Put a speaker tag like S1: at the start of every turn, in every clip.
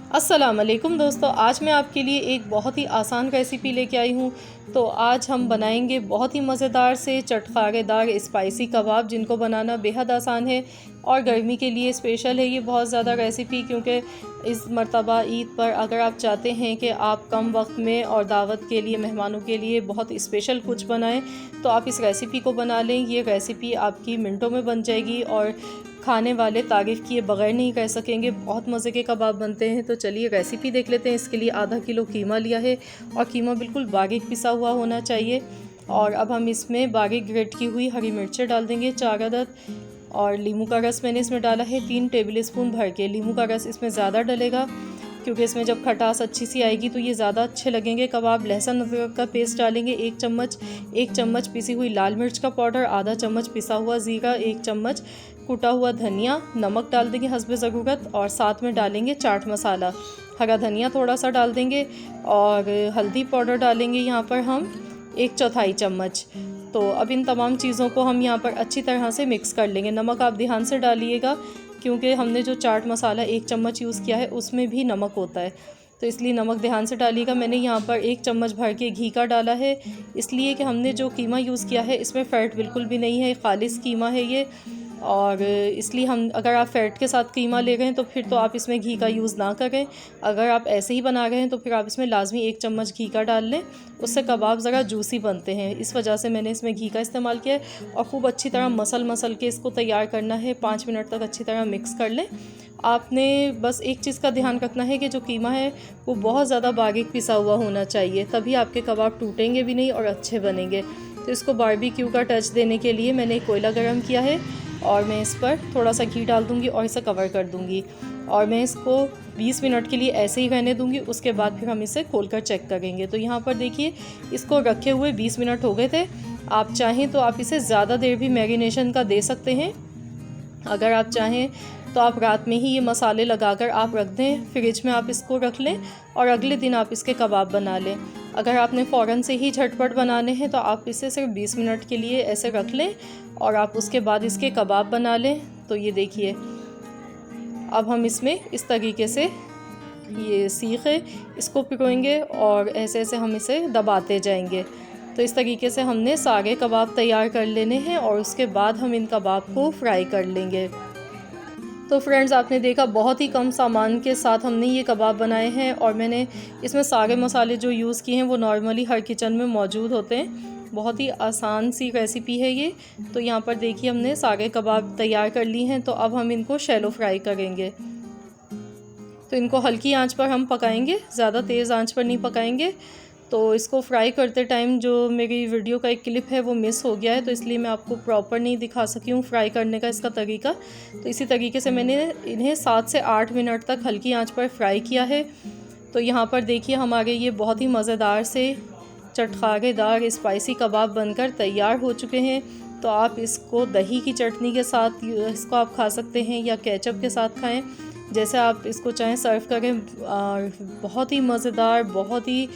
S1: अस्सलाम वालेकुम दोस्तों, आज मैं आपके लिए एक बहुत ही आसान रेसिपी लेके आई हूँ। तो आज हम बनाएंगे बहुत ही मज़ेदार से चटखारेदार स्पाइसी कबाब, जिनको बनाना बेहद आसान है और गर्मी के लिए स्पेशल है ये बहुत ज़्यादा रेसिपी। क्योंकि इस मर्तबा ईद पर अगर आप चाहते हैं कि आप कम वक्त में और दावत के लिए, मेहमानों के लिए बहुत स्पेशल कुछ बनाएं, तो आप इस रेसिपी को बना लें। ये रेसिपी आपकी मिनटों में बन जाएगी और खाने वाले तारीफ़ किए बगैर नहीं कह सकेंगे। बहुत मज़े के कबाब बनते हैं। तो चलिए रेसिपी देख लेते हैं। इसके लिए आधा किलो कीमा लिया है और कीमा बिल्कुल बारीक पिसा हुआ होना चाहिए। और अब हम इसमें बारीक ग्रेट की हुई हरी मिर्चें डाल देंगे 4 अदद। और नींबू का रस मैंने इसमें डाला है 3 टेबल स्पून भर के। नींबू का रस इसमें ज़्यादा डलेगा क्योंकि इसमें जब खटास अच्छी सी आएगी तो ये ज़्यादा अच्छे लगेंगे कबाब। लहसुन अदरक का पेस्ट डालेंगे 1 चम्मच पिसी हुई लाल मिर्च का पाउडर, आधा चम्मच पिसा हुआ ज़ीरा, 1 चम्मच कुटा हुआ धनिया, नमक डाल देंगे हस्बे ज़रूरत और साथ में डालेंगे चाट मसाला। हरा धनिया थोड़ा सा डाल देंगे और हल्दी पाउडर डालेंगे यहाँ पर हम 1/4 चम्मच। तो अब इन तमाम चीज़ों को हम यहाँ पर अच्छी तरह से मिक्स कर लेंगे। नमक आप ध्यान से डालिएगा क्योंकि हमने जो चाट मसाला 1 चम्मच यूज़ किया है उसमें भी नमक होता है, तो इसलिए नमक ध्यान से डालिएगा। मैंने यहाँ पर 1 चम्मच भर के घी का डाला है, इसलिए कि हमने जो कीमा यूज़ किया है इसमें फ़ैट बिल्कुल भी नहीं है, खालिस कीमा है ये। और इसलिए हम, अगर आप फ़ैट के साथ कीमा ले रहे हैं तो फिर तो आप इसमें घी का यूज़ ना करें। अगर आप ऐसे ही बना रहे हैं तो फिर आप इसमें लाजमी 1 चम्मच घी का डाल लें, उससे कबाब ज़रा जूसी बनते हैं। इस वजह से मैंने इसमें घी का इस्तेमाल किया है। और खूब अच्छी तरह मसल के इसको तैयार करना है। 5 मिनट तक अच्छी तरह मिक्स कर लें। आपने बस एक चीज़ का ध्यान रखना है कि जो कीमा है वो बहुत ज़्यादा बारीक पिसा हुआ होना चाहिए, तभी आपके कबाब टूटेंगे भी नहीं और अच्छे बनेंगे। तो इसको बारबेक्यू का टच देने के लिए मैंने कोयला गरम किया है और मैं इस पर थोड़ा सा घी डाल दूँगी और इसे कवर कर दूँगी और मैं इसको 20 मिनट के लिए ऐसे ही रहने दूँगी। उसके बाद फिर हम इसे खोलकर चेक करेंगे। तो यहाँ पर देखिए, इसको रखे हुए 20 मिनट हो गए थे। आप चाहें तो आप इसे ज़्यादा देर भी मैरिनेशन का दे सकते हैं। अगर आप चाहें तो आप रात में ही ये मसाले लगाकर आप रख दें, फ्रिज में आप इसको रख लें और अगले दिन आप इसके कबाब बना लें। अगर आपने फ़ौरन से ही झटपट बनाने हैं तो आप इसे सिर्फ 20 मिनट के लिए ऐसे रख लें और आप उसके बाद इसके कबाब बना लें। तो ये देखिए, अब हम इसमें इस तरीके से ये सीख है इसको पिरोएंगे और ऐसे ऐसे हम इसे दबाते जाएंगे। तो इस तरीके से हमने सारे कबाब तैयार कर लेने हैं और उसके बाद हम इन कबाब को फ्राई कर लेंगे। तो फ्रेंड्स, आपने देखा बहुत ही कम सामान के साथ हमने ये कबाब बनाए हैं और मैंने इसमें सारे मसाले जो यूज़ किए हैं वो नॉर्मली हर किचन में मौजूद होते हैं। बहुत ही आसान सी रेसिपी है ये। तो यहाँ पर देखिए, हमने सारे कबाब तैयार कर लिए हैं। तो अब हम इनको शैलो फ्राई करेंगे। तो इनको हल्की आंच पर हम पकाएंगे, ज़्यादा तेज़ आंच पर नहीं पकाएंगे। तो इसको फ्राई करते टाइम जो मेरी वीडियो का एक क्लिप है वो मिस हो गया है, तो इसलिए मैं आपको प्रॉपर नहीं दिखा सकी हूँ फ्राई करने का इसका तरीका। तो इसी तरीके से मैंने इन्हें 7 से 8 मिनट तक हल्की आंच पर फ्राई किया है। तो यहाँ पर देखिए, हमारे ये बहुत ही मज़ेदार से चटखारेदार स्पाइसी कबाब बनकर तैयार हो चुके हैं। तो आप इसको दही की चटनी के साथ इसको आप खा सकते हैं या केचप के साथ खाएं, जैसे आप इसको चाहें सर्व करें। बहुत ही मज़ेदार, बहुत ही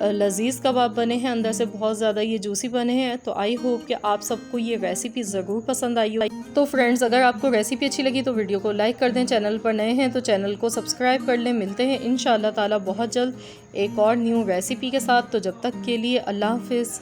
S1: लजीज़ कबाब बने हैं, अंदर से बहुत ज़्यादा ये जूसी बने हैं। तो आई होप कि आप सबको ये रेसिपी ज़रूर पसंद आई हो। तो फ्रेंड्स, अगर आपको रेसिपी अच्छी लगी तो वीडियो को लाइक कर दें। चैनल पर नए हैं तो चैनल को सब्सक्राइब कर लें। मिलते हैं इंशाअल्लाह ताला बहुत जल्द एक और न्यू रेसिपी के साथ। तो जब तक के लिए अल्लाह हाफ़िज़।